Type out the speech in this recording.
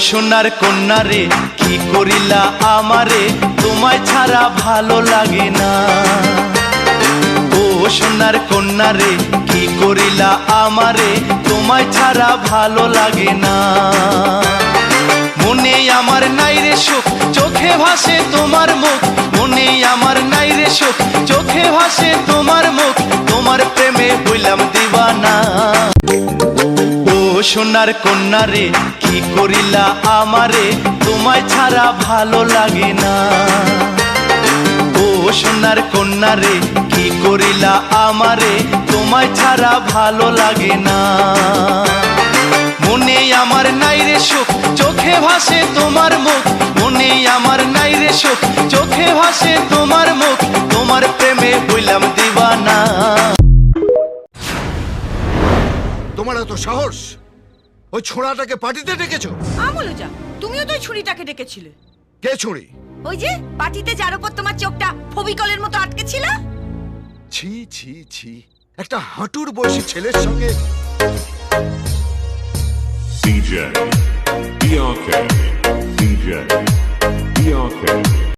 সোনার কন্যা রে কি করিলা আমারে, তোমায় ছাড়া ভালো লাগে না। ও সোনার কন্যা রে কি করিলা আমারে, তোমায় ছাড়া ভালো লাগে না। মনে আমার নাই রে সুখ, চোখে ভাসে তোমার মুখ। মনে আমার নাই রে সুখ, চোখে ভাসে তোমার মুখ। তোমার প্রেমে হইলাম দিওয়ানা। ও সোনার কন্যা রে কি করিলা আমারে, তোমায় ছাড়া ভালো লাগে না। ও সোনার কন্যা রে কি করিলা আমারে, তোমায় ছাড়া ভালো লাগে না। মনে আমার নাই রে সুখ, চোখে ভাসে তোমার মুখ। মনে আমার নাই রে সুখ, চোখে ভাসে তোমার মুখ। তোমার প্রেমে হইলাম দিওয়ানা। তোমার এত সাহস, ওই ছোড়াটাকে পার্টিতে ডেকেছো? আমলুজা, তুমিও তো ওই ছুরিটাকে ডেকেছিলে। কে ছুরি? ওই যে পার্টিতে যার উপর তোমার চোখটা ফবিকলের মতো আটকে ছিল। ছি ছি ছি, একটা হাঁটুর বয়সী ছেলের সঙ্গে। DJ BRK, DJ BRK.